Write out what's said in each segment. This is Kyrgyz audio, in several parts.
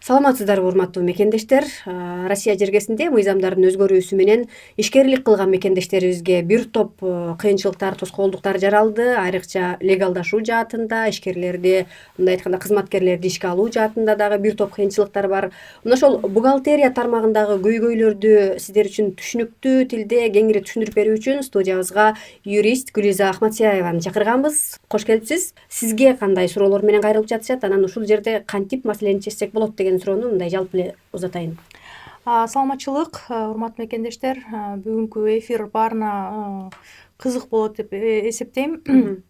Саламатсыздарбы урматтуу мекендештер. Россия жергесинде мыйзамдардын өзгөрүүсү менен ишкерлик кылган мекендештерибизге бир топ кыйынчылыктар, тоскоолдуктар жаралды. Айрыкча легалдашуу жаатында, ишкерлерди, мындай айтканда кызматкерлерди ишке алуу жаатында дагы бир топ кыйынчылыктар бар. Мына ошол бухгалтерия тармагындагы көйгөйлөрдү сиздер үчүн түшүнүктүү тилде кеңири түшүндүрүп берүү үчүн студиябызга юрист Гүлиза Ахматсияеваны чакырганбыз. Кош келипсиз. Сизге кандай суроолор менен кайрылып жатышат, анан ушул жерде кантип маселени чечсек болот деген суроону мындай жалпы эле узатайын. Саламатчылык, урматтуу мекендештер. Бүгүнкү эфир баарына кызык болот деп эсептейм.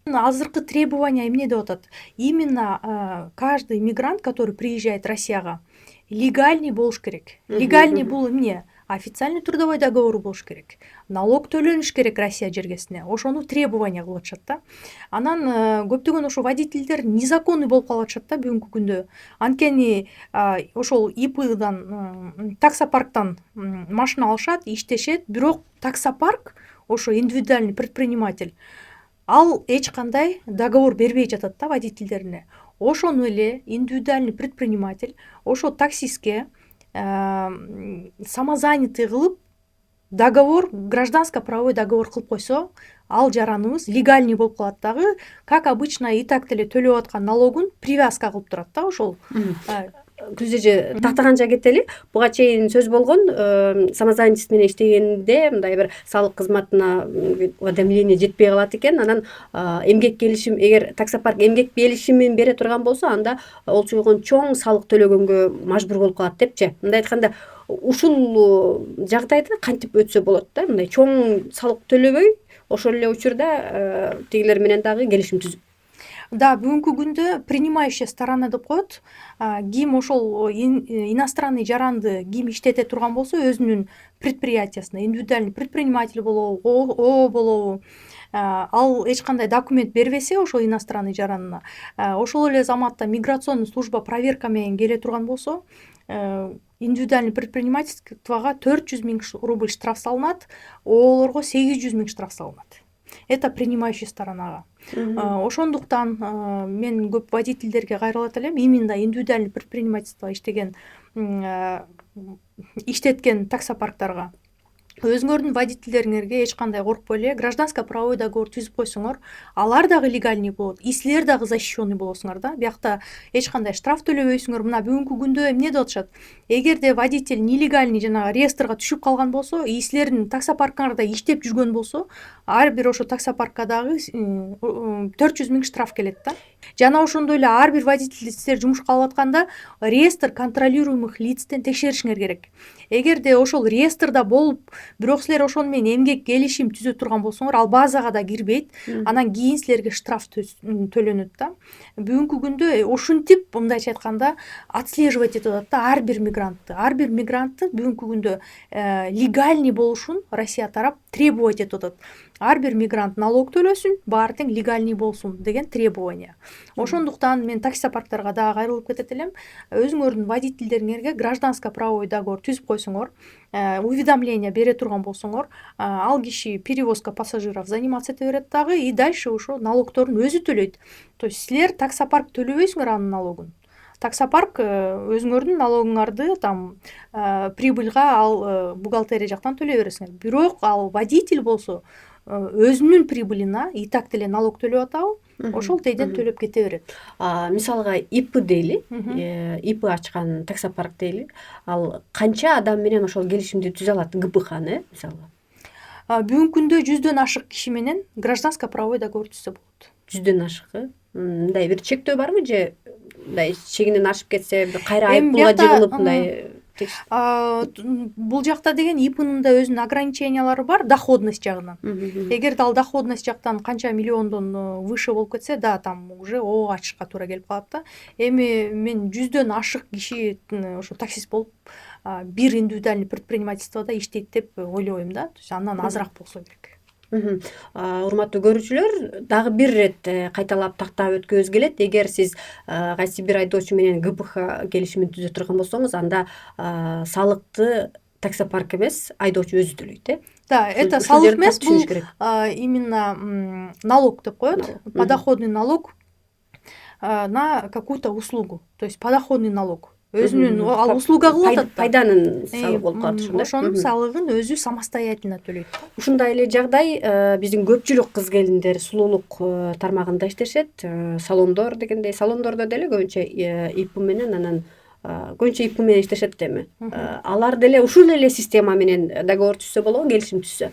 Азыркы требование эмне деп атат? Именно каждый мигрант, который приезжает Россияга, легальный болуш керек. Легальный бул эмне? Официальный трудовой договор болуш керек. Налог төлөнүш керек Россия жергесине. Ошону требование кылып атышат да. Анан көптөгөн ошо водительдер незаконный болуп калып атышат да бүгүнкү күндө. Анткени ошол ИПдан, таксопарктан машина алышат, иштешет, бирок таксопарк, ошо индивидуальный предприниматель, ал эч кандай договор бербей жатат да водительдерине. Ошону эле индивидуальный предприниматель ошо таксистке самозанятый кылып договор, гражданско-правовой договор кылып койсо, ал жараныбыз легальный болуп калат дагы. Как обычно и так деле төлөп аткан налогун привязка кылып турат да ошол. Күз эже тактаганча кетели. Буга чейин сөз болгон, самозанятость менен иштегенде мындай бир салык кызматына уведомление жетпей калат экен. Анан эмгек келишим, эгер таксопарк эмгек келишимин бере турган болсо, анда ол чойгон чоң салык төлөгөнгө мажбур болуп калат депчи. Мындай айтканда, ушул жагдайда кантип өтсө болот да? Мындай чоң салык төлөбөй, ошол эле учурда тигилер менен дагы келишим түзүп. Да, бүгүнкү күндө принимающая сторона деп коет. Ким ошол иностранный жаранды ким иштете турган болсо, өзүнүн предприятиясына, индивидуальный предприниматель болобу, ООО болобу, ал эч кандай документ бербесе ошол иностранный жаранына, ошол эле заматта миграционный служба проверка менен келе турган болсо, индивидуальный предпринимательствого 400 000 рубль штраф салынат, ОООлорго 800 000 штраф салынат. Это принимающий сторонага. Ошондуктан мен көп водительдерге кайрылат элем, именно индивидуальный предпринимательство иштеткен таксопарктарга. Өзүңөрдүн водительдериңерге эч кандай коркпой эле гражданско-правовой договор түзүп койсоңор, алар дагы легальный болот, и силер дагы защищенный болосуңар да. Биякта эч кандай штраф төлөбөйсүңөр. Мына бүгүнкү күндө эмне деп атышат? Эгерде водитель нелегальный жанагы реестрге түшүп калган болсо, и силердин таксопаркыңарда иштеп жүргөн болсо, ар бир ошо таксопаркка дагы 400 000 штраф келет да. Жана ошондой эле ар бир водительди силер жумушка алып атканда реестр контролируемых лицтен текшеришиңер керек. Эгерде ошол реестрда болуп, бирок силер ошону менен эмгек келишим түзө турган болсоңор, ал базага да кирбейт. Анан кийин силерге штраф төлөнөт да. Бүгүнкү күндө ушинтип, мындайча айтканда, отслеживать этип атат да ар бир мигрантты. Ар бир мигрантты бүгүнкү күндө легальный болушун Россия тарап требовать этип атат. Ар бир мигрант налог төлөсүн, баары тең легальный болсун деген требование. Ошондуктан мен таксопарктарга дагы кайрылып кетет элем. Өзүңөрдүн водительдериңерге гражданско-правовой договор түзүп койсоңор, уведомление бере турган болсоңор, ал киши перевозка пассажиров заниматься эте берет дагы, и дальше ошо налогторун өзү төлөйт. То есть силер таксопарк төлөбөйсүңөр анын налогун. Таксопарк өзүңөрдүн налогуңарды прибыльга ал бухгалтерия жактан төлөй бересиңер. Бирок ал водитель болсо өзүнүн прибылина и так деле налог төлөп атабы, ошол тейден төлөп кете берет. Мисалга ИП дейли, ИП ачкан таксопарк дейли. Ал канча адам менен ошол келишимди түзө алат ГПХны, мисалы? Бүгүнкү күндө 100дөн ашык киши менен гражданско-правовой договор түзсө болот. 100дөн ашык? Мындай бир чектөө барбы же мындай чегинен ашып кетсе кайра айыппулга жыгылып мындай? Бул жакта деген ИПнын да өзүнүн ограничениялары бар, доходность жагынан. Эгерде ал доходность жактан канча миллиондон выше болуп кетсе, да, там уже ООО ачышка туура келип калат да. Эми мен 100дөн ашык киши ошо таксист болуп бир индивидуальный предпринимательстводо иштейт деп ойлобойм да. То есть андан азыраак болсо керек. Урматтуу көрүүчүлөр, дагы бир ирет кайталап тактап өткүбүз келет. Эгер сиз кайсы бир айдоочу менен ГПХ келишимин түзө турган болсоңуз, анда салыкты таксопарк эмес, айдоочу өзү төлөйт, Да, это салык эмес, бул именно налог деп коет. Подоходный налог на какую-то услугу. То есть подоходный налог. өзүнүн ал услуга кылып атат да. пайданын салыгы болуп калат ошондо. Ошонун салыгын өзү самостоятельно төлөйт да. Ушундай эле жагдай биздин көпчүлүк кыз келиндер сулуулук тармагында иштешет. Салондор дегендей, салондордо деле көбүнчө ИП менен анан көбүнчө ИП менен иштешет эми. Алар деле ушул эле система менен договор түзсө болобу, келишим түзсө?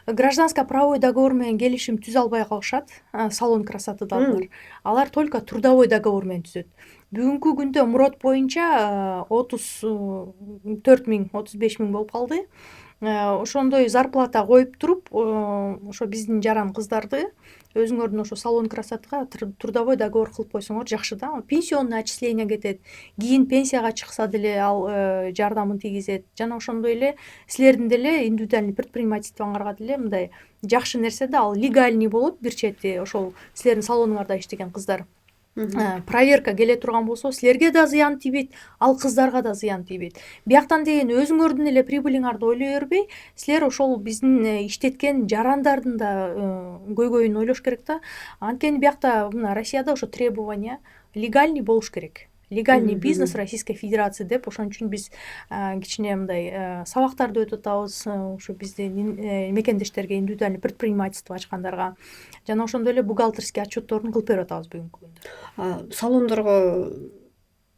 Гражданско правовой договор менен келишим түзө албай калышат салон красотадагылар. Алар только трудовой договор менен түзөт. Бүгүнкү күндө МРОТ боюнча 34 миң, 35 миң болуп калды. Ошондой зарплата коюп туруп, ошо биздин жаран кыздарды өзүңөрдүн ошо салон красотага трудовой договор кылып койсоңор жакшы да. Пенсионный отчисление кетет. Кийин пенсияга чыкса деле ал жардамын тийгизет. Жана ошондой эле силердин деле индивидуальный предпринимательствоңарга деле мындай жакшы нерсе да, ал легальный болот бир чети. Ошол силердин салонуңарда иштеген кыздар проверка келе турган болсо, силерге да зыян тийбейт, ал кыздарга да зыян тийбейт. Бияктан деген өзүңөрдүн эле прибылиңарды ойлой бербей, силер ошол биздин иштеткен жарандардын да көйгөйүн ойлош керек да. Анткени биякта мына Россияда ошо требование легальный болуш керек. Легальный бизнес Российской Федерации деп, ошон үчүн биз кичине мындай сабактарды өтүп атабыз ошо биздин мекендештерге, индивидуальный предпринимательство ачкандарга. Жана ошондой эле бухгалтерский отчетторун кылып берип атабыз бүгүнкү күндө. Салондорго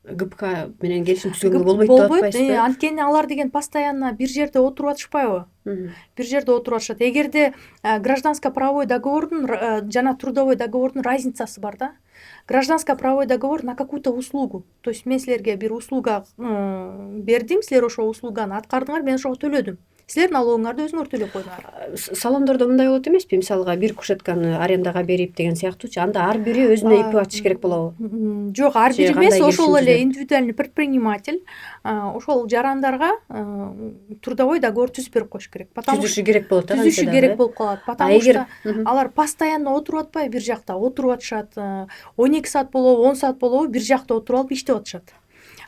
ГПК менен келишим түзгөнгө болбойт деп атпайсызбы? Анткени алар деген постоянно бир жерде отуруп атышпайбы? Бир жерде отуруп атышат. Эгерде гражданско правовой договордун жана трудовой договордун разницасы бар да. Гражданско правовой договор на какую-то услугу. То есть мен силерге бир услуга бердим, силер ошол услуганы аткардыңар, мен ошого төлөдүм. Силердин налогуңарды өзүңөр төлөп койдуңар. Салондордо мындай болот эмеспи? Мисалга бир кушетканы арендага берип деген сыяктуучу. Анда ар бири өзүнө ИП ачыш керек болобу? Жок, ар бири эмес, ошол эле индивидуальный предприниматель ошол жарандарга трудовой договор түзүп берип коюш керек. Түзүшү керек болот да. Түзүшү керек болуп калат. Потому что алар постоянно отуруп атпайбы бир жакта, отуруп атышат. 12 саат болобу, 10 саат болобу бир жакта отуруп алып иштеп атышат.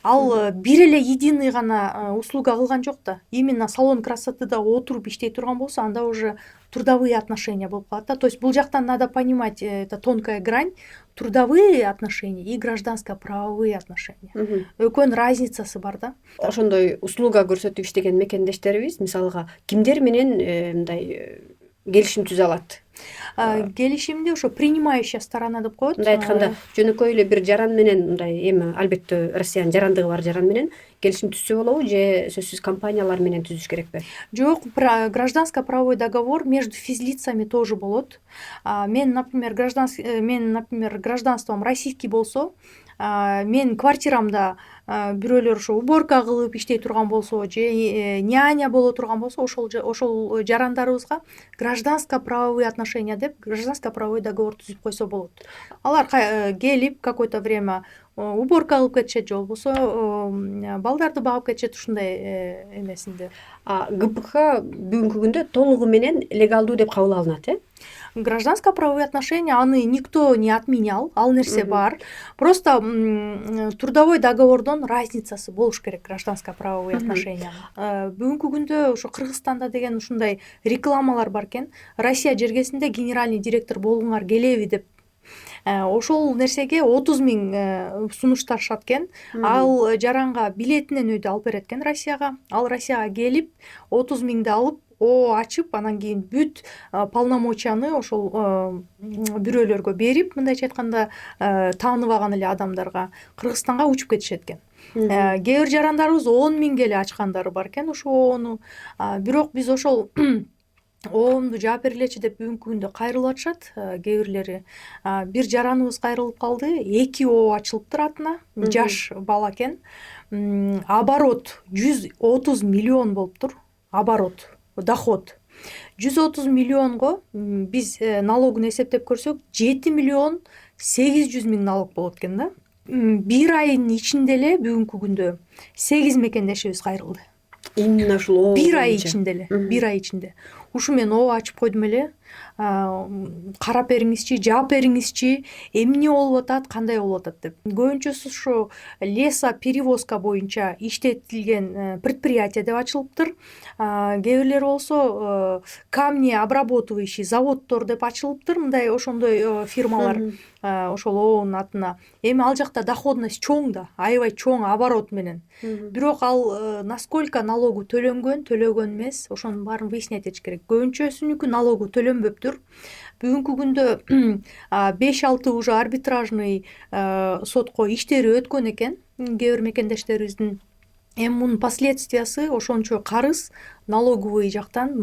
Ал бир эле единый гана услуга кылган жок да. Именно салон красотыда отуруп иштей турган болсо, анда уже трудовые отношения болуп калат да. То есть бул жактан надо понимать, это тонкая грань, трудовые отношения и гражданско-правовые отношения. Экөөнүн разницасы бар да. Ошондой услуга көрсөтүп иштеген мекендештерибиз мисалга кимдер менен мындай келишим түзө алат? Келишимди ошо принимающая сторона деп коет. Мындай айтканда, жөнөкөй эле бир жаран менен мындай эми албетте Россиянын жарандыгы бар жаран менен келишим түзсө болобу же сөзсүз компаниялар менен түзүш керекпи? Жок, гражданско-правовой договор между физлицами тоже болот. Мен, например, гражданством российский болсо, мен квартирамда бирөөлөр ошо уборка кылып иштей турган болсо же няня боло турган болсо, ошол жарандарыбызга гражданско-правовые отношения деп гражданско-правовой договор түзүп койсо болот. Алар келип какое-то время уборка кылып кетишет же болбосо балдарды багып кетишет ушундай эмесинде. ГПК бүгүнкү күндө толугу менен легалдуу деп кабыл алынат, Гражданско-правовые отношения, аны никто не отменял, ал нерсе бар. Просто трудовой договордон разницасы болуш керек гражданско-правовые отношения. Бүгүнкү күндө ошо Кыргызстанда деген ушундай рекламалар бар экен. Россия жергесинде генеральный директор болгуңар келеби деп. Ошол нерсеге 30 миң сунушташат экен. Ал жаранга билетинен өйдө алып берет экен Россияга. Ал Россияга келип 30 миңди алып ачып, анан кийин бүт полномочияны ошол бирөөлөргө берип, мындайча айтканда, тааныбаган эле адамдарга Кыргызстанга учуп кетишет экен. Кээ бир жарандарыбыз 10 миңге эле ачкандары бар экен ошону. Бирок биз ошол оомду жаап бергилечи деп бүгүнкү күндө кайрылып атышат кээ бирлери. Бир жараныбыз кайрылып калды, 2 оо ачылыптыр атына, жаш бала экен. Оборот 130 миллион болуптур. Оборот, доход 130 миллионго биз налогун эсептеп көрсөк 7 миллион 800 миң налог болот экен да. Бир айдын ичинде эле бүгүнкү күндө 8 мекендешибиз кайрылды. Именно ушул бир ай ичинде эле, бир ай ичинде. ушу мен ооба ачып койдум эле, карап бериңизчи, жаап бериңизчи, эмне болуп атат, кандай болуп атат деп. Көбүнчөсү ушу лесоперевозка боюнча иштетилген предприятие деп ачылыптыр. Кээ бирлери болсо камнеобрабатывающий заводдор деп ачылыптыр, мындай ошондой фирмалар ошол ообунун атына. Эми ал жакта доходность чоң да, аябай чоң оборот менен. Бирок ал насколько налогу төлөнгөн эмес, ошонун баарын выяснять этиш керек. Көбүнчөсүнүкү налогу төлөнбөптүр. Бүгүнкү күндө 5-6 уже арбитражный сотко иштери өткөн экен кээ бир мекендештерибиздин. Эми мунун последствиясы ошончо карыз налоговый жактан